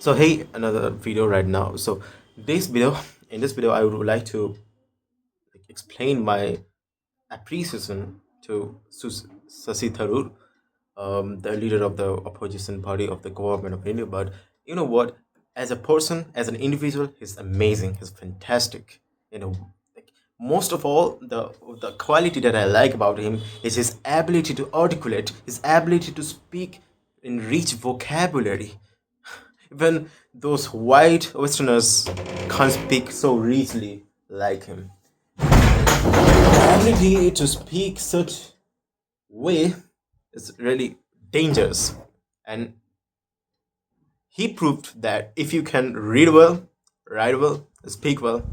So hey, another video right now. So this video, in this video, I would like to explain my appreciation to Sasi Tharoor, the leader of the opposition party of the government of India. But you know what? As a person, as an individual, he's amazing. He's fantastic. You know, like, most of all, the quality that I like about him is his ability to articulate, his ability to speak in rich vocabulary. Even those white Westerners can't speak so richly like him. Ability to speak such way is really dangerous. And he proved that if you can read well, write well, speak well,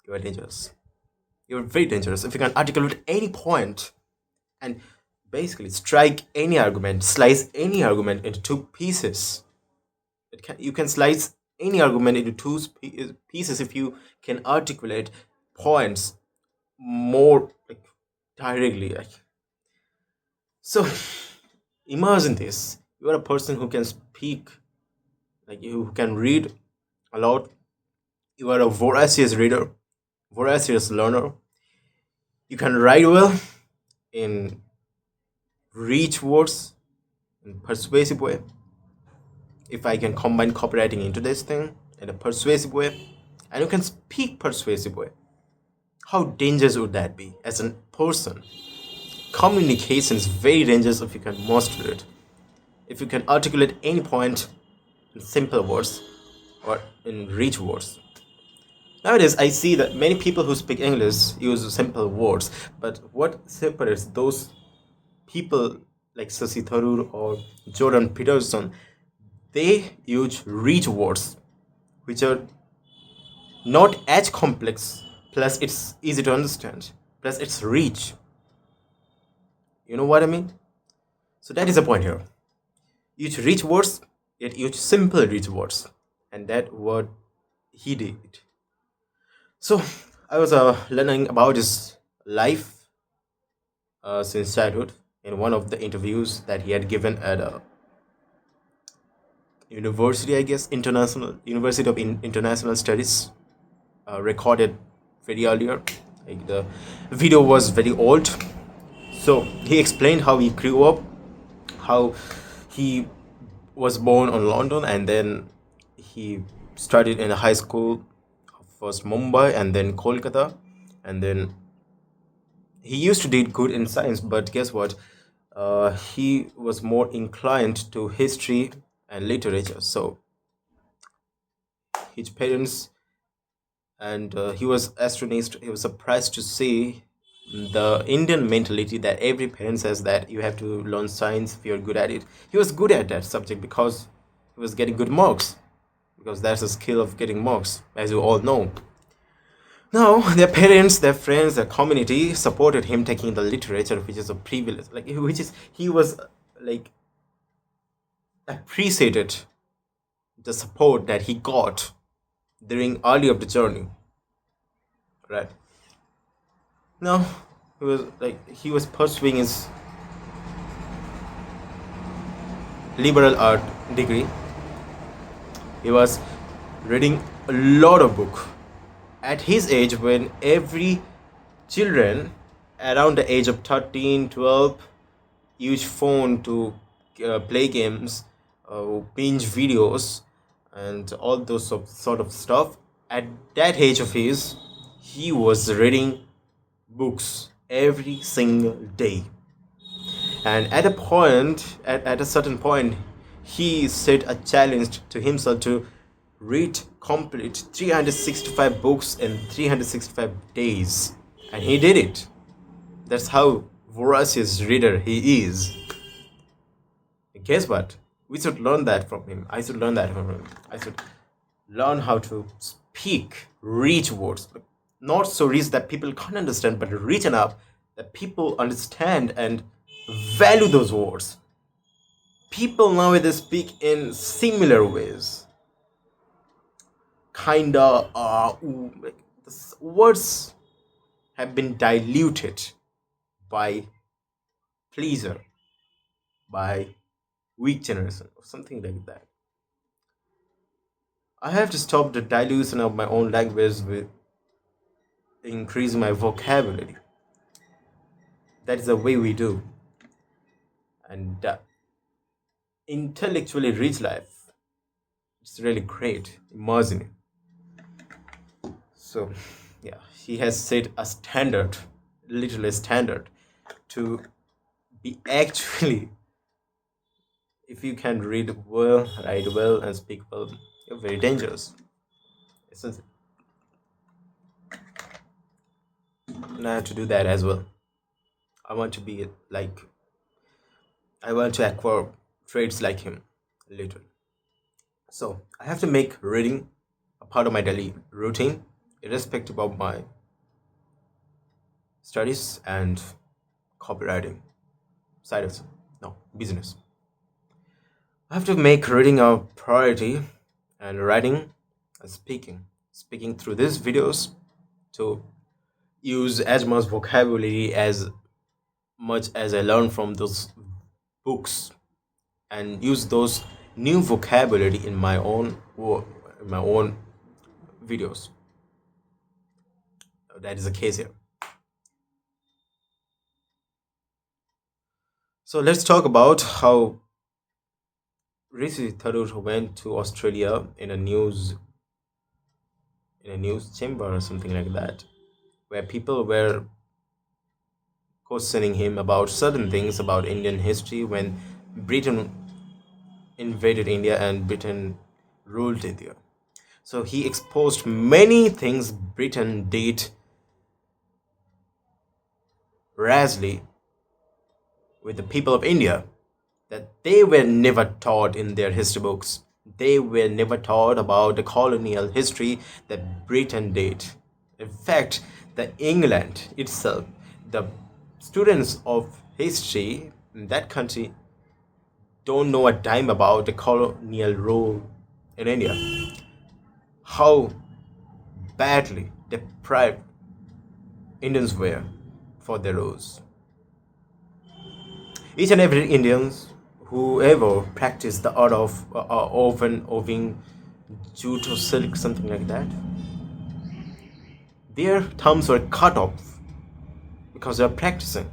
you are dangerous. You're very dangerous. If you can articulate any point and basically strike any argument, slice any argument into two pieces, you can slice any argument into two pieces if you can articulate points more like directly. So imagine this: you are a person who can speak, like you can read a lot. You are a voracious reader, voracious learner. You can write well in rich words, in persuasive way. If I can combine copywriting into this thing in a persuasive way, and you can speak persuasive way, how dangerous would that be as a person? Communication is very dangerous if you can master it. If you can articulate any point in simple words or in rich words. Nowadays, I see that many people who speak English use simple words, but what separates those people like Sasi Tharoor or Jordan Peterson? They use rich words, which are not as complex, plus it's easy to understand, plus it's rich. You know what I mean? So that is the point here. Use rich words, yet use simple rich words. And that what he did. So I was learning about his life since childhood in one of the interviews that he had given at a university, I guess, international university of international studies, recorded very earlier. Like the video was very old. So he explained how he grew up, how he was born in London, and then he studied in a high school, first Mumbai and then Kolkata, and then he used to do good in science, but guess what? He was more inclined to history and literature. So his parents, and he was astonished. He was surprised to see the Indian mentality that every parent says that you have to learn science if you're good at it. He was good at that subject because he was getting good marks, because that's a skill of getting marks, as you all know. Now, their parents, their friends, their community supported him taking the literature, which is a privilege. Like, which is he was like appreciated the support that he got during early of the journey, right? Now, he was pursuing his liberal art degree. He was reading a lot of book. At his age, when every children around the age of 13, 12 use phone to play games, binge videos, and all those sort of stuff. At that age of his, he was reading books every single day. And at a certain point, he set a challenge to himself to read complete 365 books in 365 days. And he did it. That's how voracious reader he is. Guess what? We should learn that from him. I should learn that from him. I should learn how to speak rich words. Not so rich that people can't understand, but rich enough that people understand and value those words. People nowadays speak in similar ways. Kinda, the words have been diluted by pleaser, by weak generation, or something like that. I have to stop the dilution of my own language with increasing my vocabulary. That is the way we do. And intellectually rich life, it's really great. Imagine. So, yeah, he has set a standard, literally a standard, to be actually, if you can read well, write well, and speak well, you're very dangerous. Isn't it? And I have to do that as well. I want to be like, I want to acquire traits like him, literally. So, I have to make reading a part of my daily routine, irrespective of my studies and copywriting side of no business. I have to make reading a priority and writing and speaking through these videos to use as much vocabulary as much as I learn from those books and use those new vocabulary in my own in my own videos. That is the case here. So let's talk about how Rishi Tharoor went to Australia in a news chamber or something like that, where people were questioning him about certain things about Indian history when Britain invaded India and Britain ruled India. So he exposed many things Britain did rashly with the people of India that they were never taught in their history books. They were never taught about the colonial history that Britain did. In fact, the England itself, the students of history in that country don't know a dime about the colonial rule in India. How badly deprived Indians were for their rules. Each and every Indians, whoever practiced the art of oven, oving, jute or silk, something like that, their thumbs were cut off because they are practicing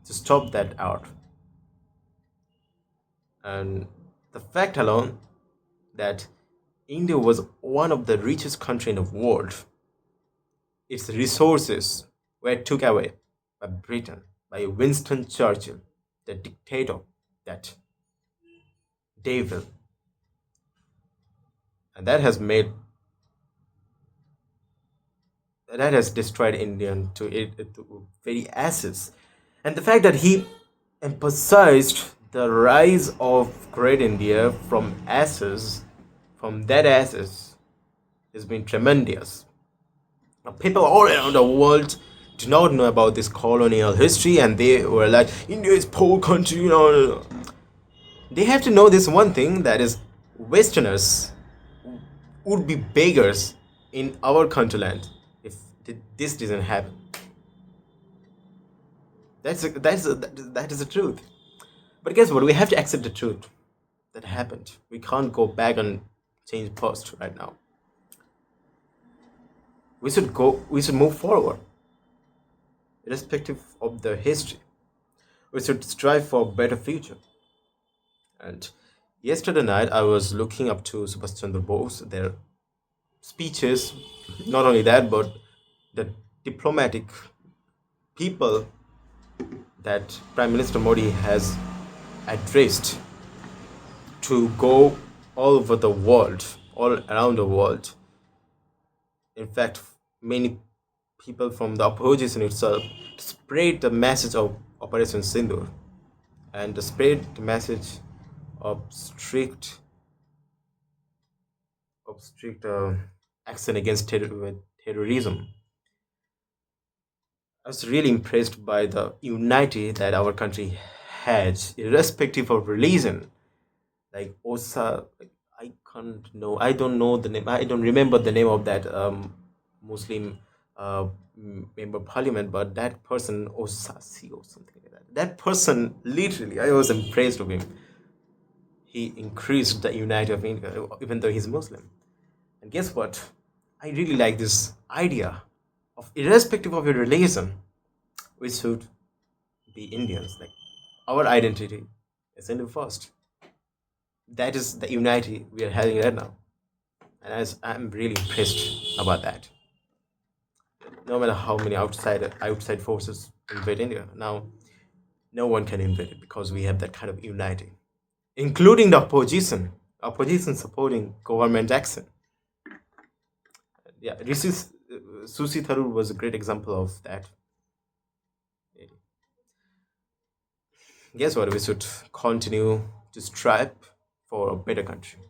to stop that art. And the fact alone that India was one of the richest country in the world, its resources were took away by Britain, by Winston Churchill, the dictator, that devil, and that has destroyed Indian to it to very ashes. And the fact that he emphasized the rise of great India from ashes, from dead ashes, has been tremendous. Now, people all around the world do not know about this colonial history, and they were like, India is poor country, you know. They have to know this one thing, that is, Westerners would be beggars in our countryland if this didn't happen. That is the truth. But guess what? We have to accept the truth that happened. We can't go back and change past right now. We should move forward, irrespective of the history. We should strive for a better future. And yesterday night, I was looking up to Subhash Chandra Bose, their speeches, not only that, but the diplomatic people that Prime Minister Modi has addressed to go all over the world, all around the world. In fact, many people from the opposition itself spread the message of Operation Sindur and spread the message of strict action against terrorism. I was really impressed by the unity that our country has, irrespective of religion. Like Osa, like, I don't know the name, I don't remember the name of that Muslim member of parliament, but that person, Osasi or something like that. That person, literally, I was impressed with him. He increased the unity of India, even though he's Muslim. And guess what? I really like this idea of irrespective of your religion, we should be Indians. Like our identity is Indian first. That is the unity we are having right now. And I'm really impressed about that. No matter how many outside forces invade India, now no one can invade it because we have that kind of unity, including the opposition supporting government action. Yeah, Susi Tharoor was a great example of that. Guess what? We should continue to strive for a better country.